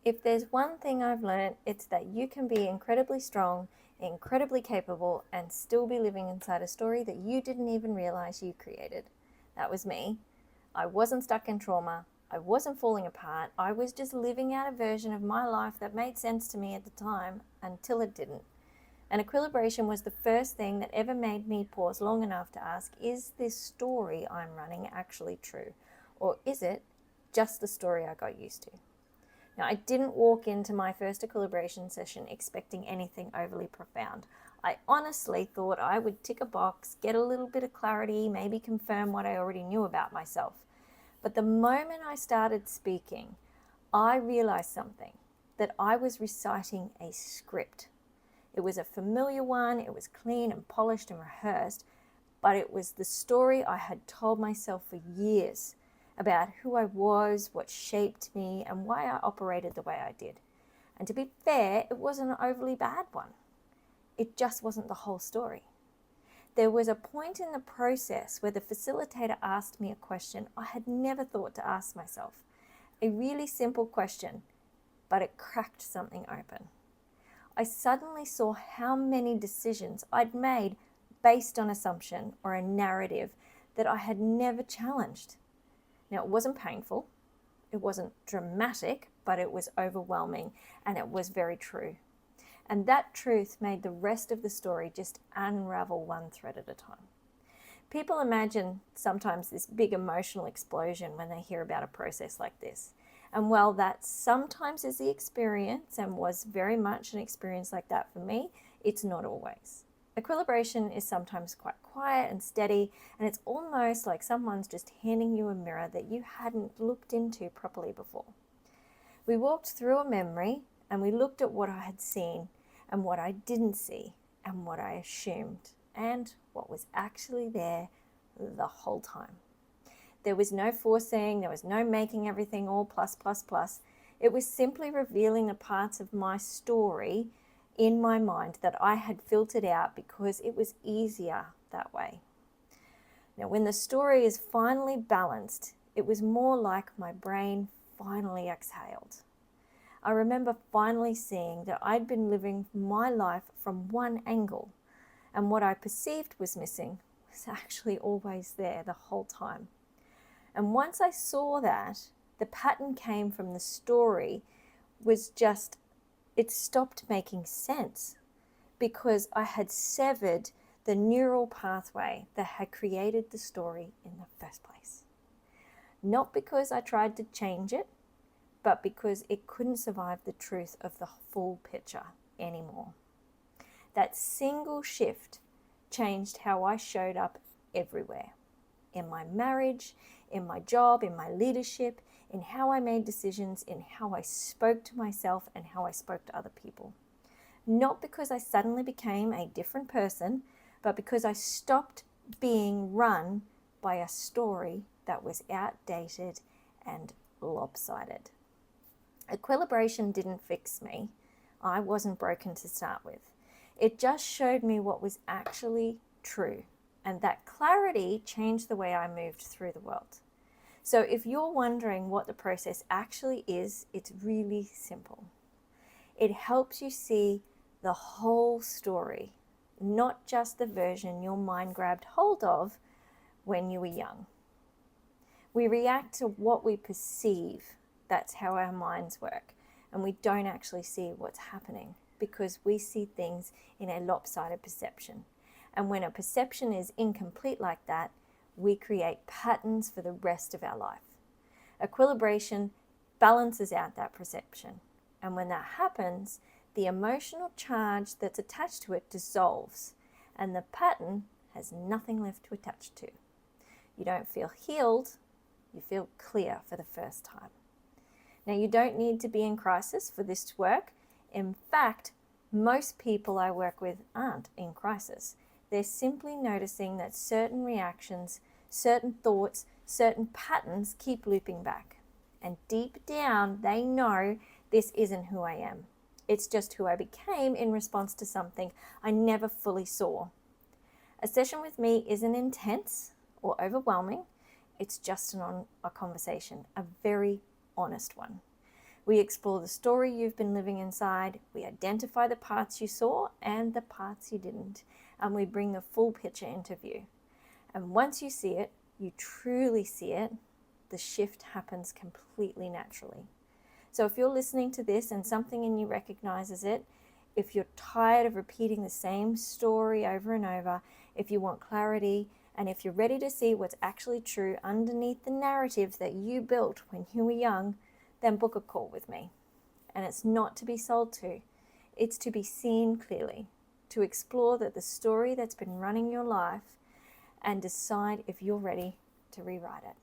If there's one thing I've learned, it's that you can be incredibly strong, incredibly capable, and still be living inside a story that you didn't even realize you created. That was me. I wasn't stuck in trauma. I wasn't falling apart. I was just living out a version of my life that made sense to me at the time until it didn't. And equilibration was the first thing that ever made me pause long enough to ask, is this story I'm running actually true? Or is it just the story I got used to? Now, I didn't walk into my first equilibration session expecting anything overly profound. I honestly thought I would tick a box, get a little bit of clarity, maybe confirm what I already knew about myself. But the moment I started speaking, I realized something, that I was reciting a script. It was a familiar one, it was clean and polished and rehearsed, but it was the story I had told myself for years about who I was, what shaped me, and why I operated the way I did. And to be fair, it wasn't an overly bad one. It just wasn't the whole story. There was a point in the process where the facilitator asked me a question I had never thought to ask myself. A really simple question, but it cracked something open. I suddenly saw how many decisions I'd made based on assumption or a narrative that I had never challenged. Now, it wasn't painful, it wasn't dramatic, but it was overwhelming, and it was very true. And that truth made the rest of the story just unravel one thread at a time. People imagine sometimes this big emotional explosion when they hear about a process like this. And while that sometimes is the experience and was very much an experience like that for me, it's not always. Equilibration is sometimes quite quiet and steady, and it's almost like someone's just handing you a mirror that you hadn't looked into properly before. We walked through a memory and we looked at what I had seen and what I didn't see and what I assumed and what was actually there the whole time. There was no forcing, there was no making everything all plus, plus, plus. It was simply revealing the parts of my story in my mind that I had filtered out because it was easier that way. Now, when the story is finally balanced, it was more like my brain finally exhaled. I remember finally seeing that I'd been living my life from one angle, and what I perceived was missing was actually always there the whole time. And once I saw that, the pattern came from the story was just, it stopped making sense because I had severed the neural pathway that had created the story in the first place. Not because I tried to change it, but because it couldn't survive the truth of the full picture anymore. That single shift changed how I showed up everywhere. In my marriage, in my job, in my leadership, in how I made decisions, in how I spoke to myself and how I spoke to other people. Not because I suddenly became a different person, but because I stopped being run by a story that was outdated and lopsided. Equilibration didn't fix me. I wasn't broken to start with. It just showed me what was actually true. And that clarity changed the way I moved through the world. So if you're wondering what the process actually is, it's really simple. It helps you see the whole story, not just the version your mind grabbed hold of when you were young. We react to what we perceive. That's how our minds work. And we don't actually see what's happening because we see things in a lopsided perception. And when a perception is incomplete like that, we create patterns for the rest of our life. Equilibration balances out that perception. And when that happens, the emotional charge that's attached to it dissolves, and the pattern has nothing left to attach to. You don't feel healed, you feel clear for the first time. Now, you don't need to be in crisis for this to work. In fact, most people I work with aren't in crisis. They're simply noticing that certain reactions, certain thoughts, certain patterns keep looping back. And deep down, they know this isn't who I am. It's just who I became in response to something I never fully saw. A session with me isn't intense or overwhelming. It's just a conversation, a very honest one. We explore the story you've been living inside, we identify the parts you saw and the parts you didn't, and we bring the full picture into view. And once you see it, you truly see it, the shift happens completely naturally. So if you're listening to this and something in you recognizes it, if you're tired of repeating the same story over and over, if you want clarity, and if you're ready to see what's actually true underneath the narrative that you built when you were young, then book a call with me. And it's not to be sold to, it's to be seen clearly, to explore that the story that's been running your life and decide if you're ready to rewrite it.